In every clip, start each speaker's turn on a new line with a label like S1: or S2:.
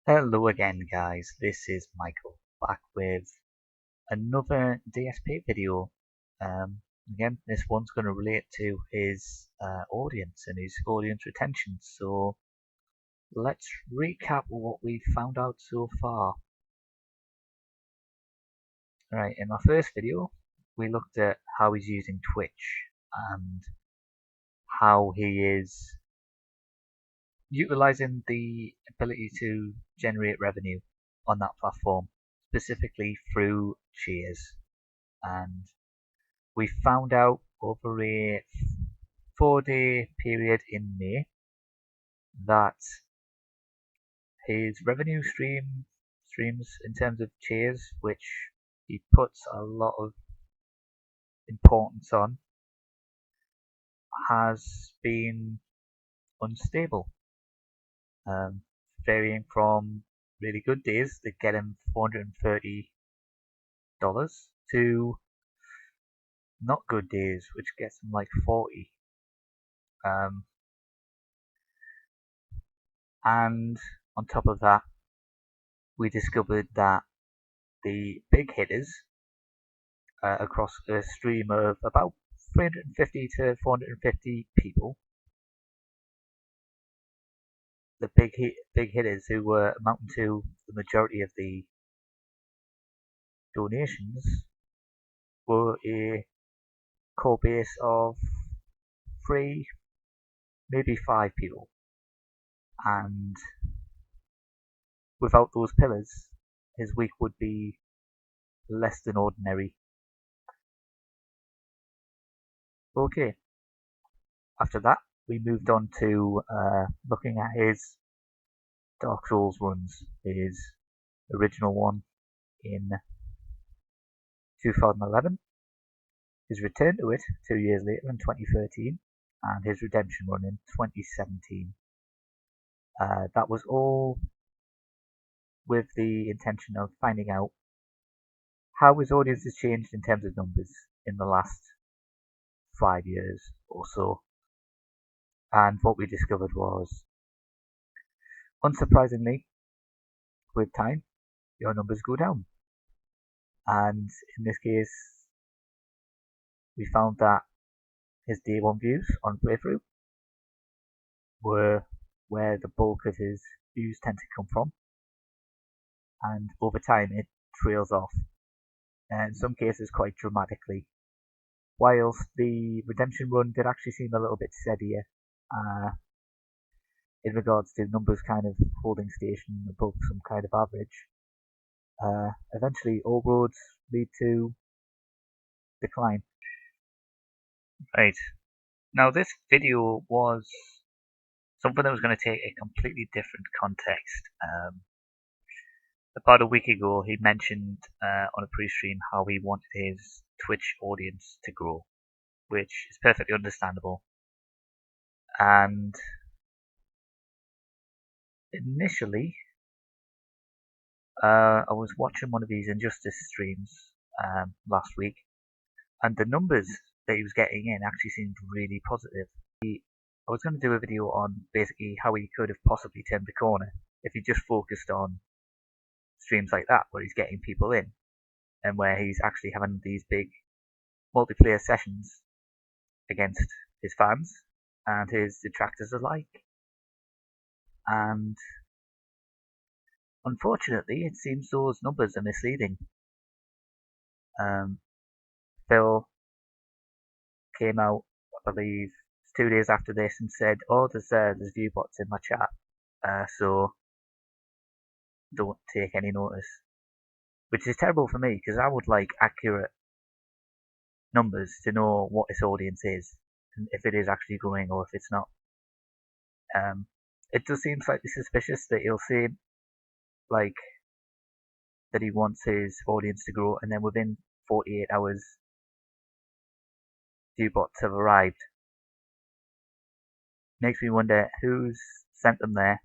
S1: Hello again guys, this is Michael back with another DSP video. Again, this one's going to relate to his audience and his audience retention. So let's recap what we've found out so far. Right, in my first video we looked at how he's using Twitch and how he is utilizing the ability to generate revenue on that platform, specifically through cheers. And we found out over a 4-day period in May that his revenue streams in terms of cheers, which he puts a lot of importance on, has been unstable, varying from really good days that get him $430 to not good days, which gets him like 40. And on top of that, we discovered that the big hitters across a stream of about 350 to 450 people, the big hitters who were amounting to the majority of the donations, were a core base of 3, maybe 5 people. And without those pillars, his week would be less than ordinary. Okay, after that, we moved on to looking at his Dark Souls runs, his original one in 2011, his return to it 2 years later in 2013, and his redemption run in 2017. That was all with the intention of finding out how his audience has changed in terms of numbers in the last 5 years or so. And what we discovered was, unsurprisingly, with time, your numbers go down. And in this case, we found that his day one views on playthrough were where the bulk of his views tend to come from, and over time it trails off, and in some cases quite dramatically. Whilst the redemption run did actually seem a little bit steadier in regards to numbers kind of holding station above some kind of average, eventually all roads lead to decline. Right, now this video was something that was going to take a completely different context. About a week ago, he mentioned on a pre-stream how he wanted his Twitch audience to grow, which is perfectly understandable. And initially, I was watching one of these Injustice streams last week, and the numbers that he was getting in actually seemed really positive. I was going to do a video on basically how he could have possibly turned the corner if he just focused on streams like that, where he's getting people in and where he's actually having these big multiplayer sessions against his fans and his detractors alike. And unfortunately, it seems those numbers are misleading. Phil came out, I believe, 2 days after this and said, "Oh, there's view bots in my chat, so don't take any notice." Which is terrible for me because I would like accurate numbers to know what his audience is, and if it is actually growing or if it's not. It does seem slightly suspicious that he'll say like that he wants his audience to grow, and then within 48 hours, view bots have arrived. Makes me wonder who's sent them there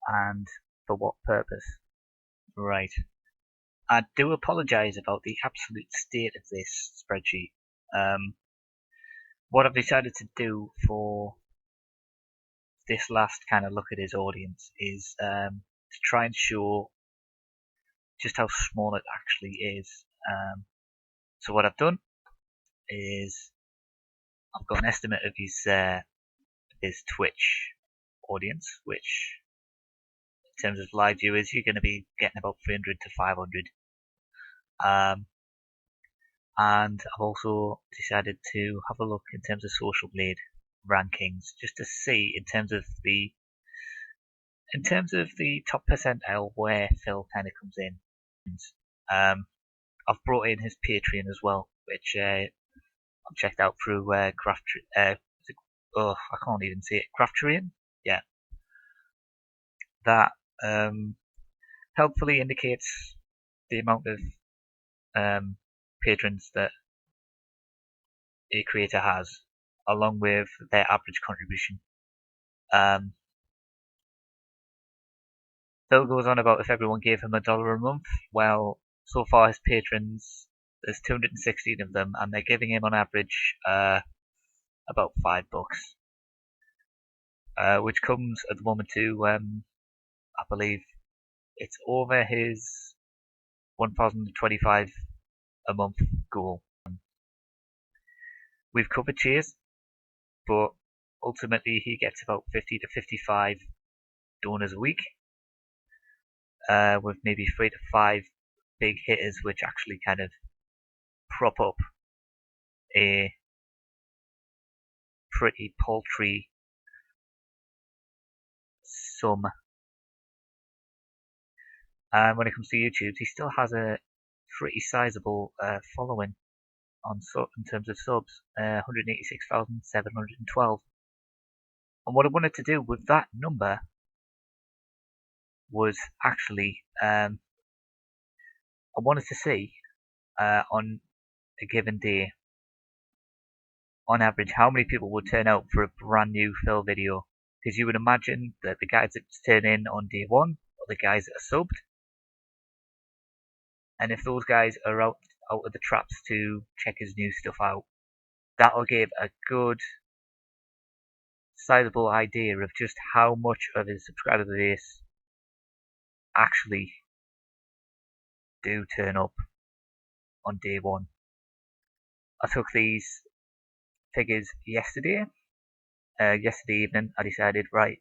S1: and for what purpose. Right. I do apologise about the absolute state of this spreadsheet. What I've decided to do for this last kind of look at his audience is to try and show just how small it actually is. So what I've done is I've got an estimate of his Twitch audience, which in terms of live viewers, you're going to be getting about 300 to 500. And I've also decided to have a look in terms of Social Blade rankings, just to see in terms of the top percentile where Phil kind of comes in. I've brought in his Patreon as well, which I've checked out through Craft. I can't even see it. Crafterian, yeah. That helpfully indicates the amount of patrons that a creator has, along with their average contribution. Phil goes on about if everyone gave him $1 a month. Well, so far his patrons, there's 216 of them, and they're giving him on average about $5, which comes at the moment to I believe it's over his 1,025 a month goal. We've covered cheers, but ultimately he gets about 50 to 55 donors a week, with maybe 3 to 5 big hitters which actually kind of prop up a pretty paltry sum. When it comes to YouTube, he still has a pretty sizable following in terms of subs, 186,712. And what I wanted to do with that number was actually I wanted to see on a given day, on average, how many people would turn out for a brand new Phil video. Because you would imagine that the guys that turn in on day one are the guys that are subbed. And if those guys are out of the traps to check his new stuff out, that'll give a good, sizable idea of just how much of his subscriber base actually do turn up on day one. I took these figures yesterday. Yesterday evening, I decided, right,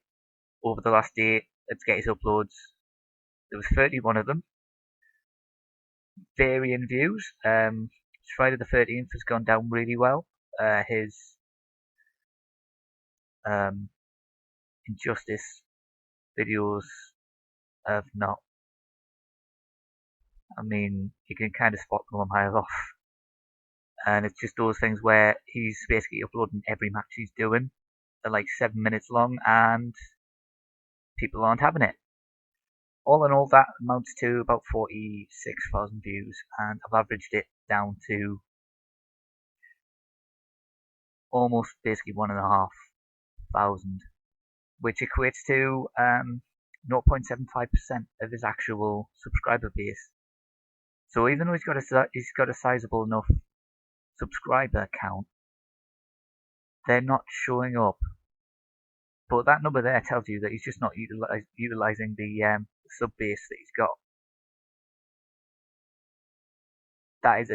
S1: over the last day, let's get his uploads. There was 31 of them. Varying views. Friday the 13th has gone down really well. His Injustice videos have not. I mean, you can kind of spot them a mile off. And it's just those things where he's basically uploading every match he's doing. They're like 7 minutes long and people aren't having it. All in all, that amounts to about 46,000 views, and I've averaged it down to almost basically 1,500, which equates to 0.75% of his actual subscriber base. So even though he's got a sizable enough subscriber count, they're not showing up. But that number there tells you that he's just not utilizing the sub base that he's got. That is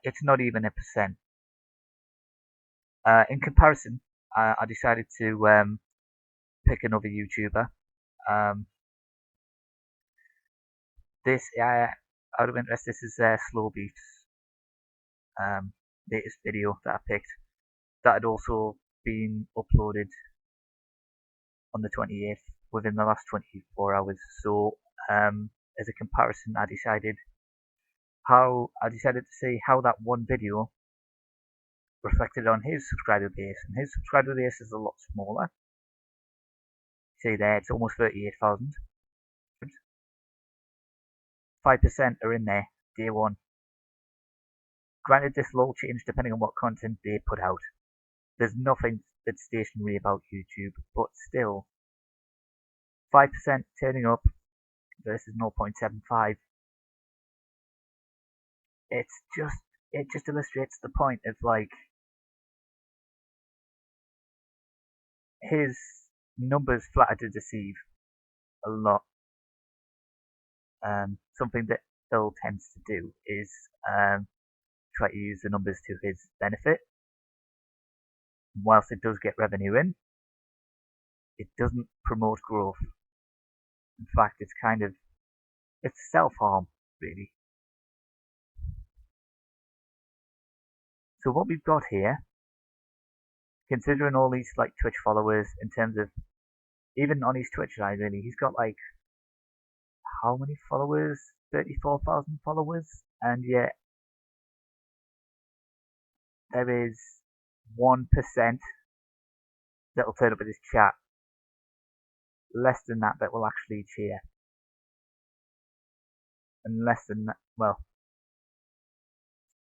S1: it's not even a percent. In comparison, I decided to pick another YouTuber. This, out of interest, this is Slow Beef's latest video that I picked. That had also been uploaded on the 28th within the last 24 hours. So, as a comparison, I decided to see how that one video reflected on his subscriber base, and his subscriber base is a lot smaller. See there, it's almost 38,000. 5% are in there, day one. Granted, this will all change depending on what content they put out. There's nothing that's stationary about YouTube, but still, 5% turning up versus 0.75. It just illustrates the point of like his numbers flatter to deceive a lot. Something that Phil tends to do is try to use the numbers to his benefit. Whilst it does get revenue in, it doesn't promote growth. In fact, it's self-harm, really. So what we've got here, considering all these like Twitch followers, in terms of even on his Twitch side, really, he's got like how many followers? 34,000 followers, and yet there is 1% that'll turn up in his chat. Less than that will actually cheer, and less than that, well,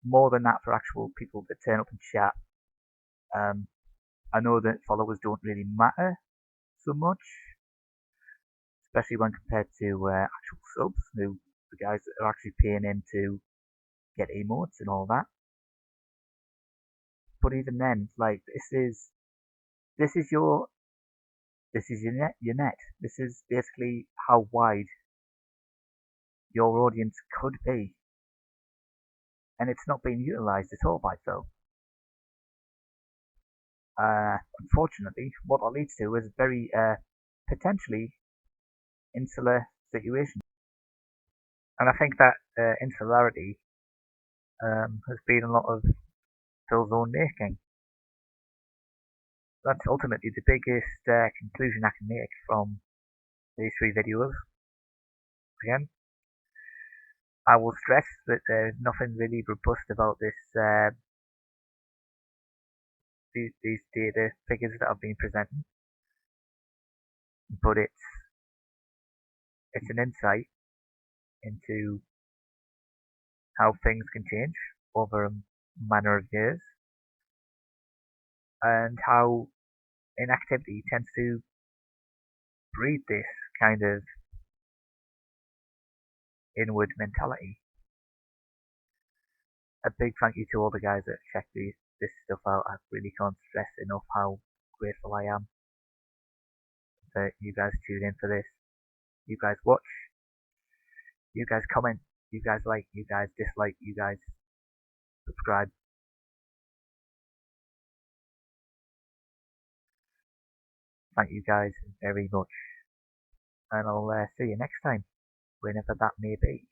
S1: more than that for actual people that turn up and chat. I know that followers don't really matter so much, especially when compared to actual subs, the guys that are actually paying in to get emotes and all that. But even then, like this is your net. This is basically how wide your audience could be, and it's not being utilised at all by Phil. Unfortunately, what that leads to is a very potentially insular situation. And I think that insularity has been a lot of Phil's own making. That's ultimately the biggest conclusion I can make from these 3 videos. Again, I will stress that there's nothing really robust about these data figures that I've been presenting, but it's an insight into how things can change over a manner of years, and how inactivity tends to breed this kind of inward mentality. A big thank you to all the guys that checked this stuff out. I really can't stress enough how grateful I am that you guys tune in for this. You guys watch, you guys comment, you guys like, you guys dislike, you guys subscribe. Thank you guys very much, and I'll see you next time, whenever that may be.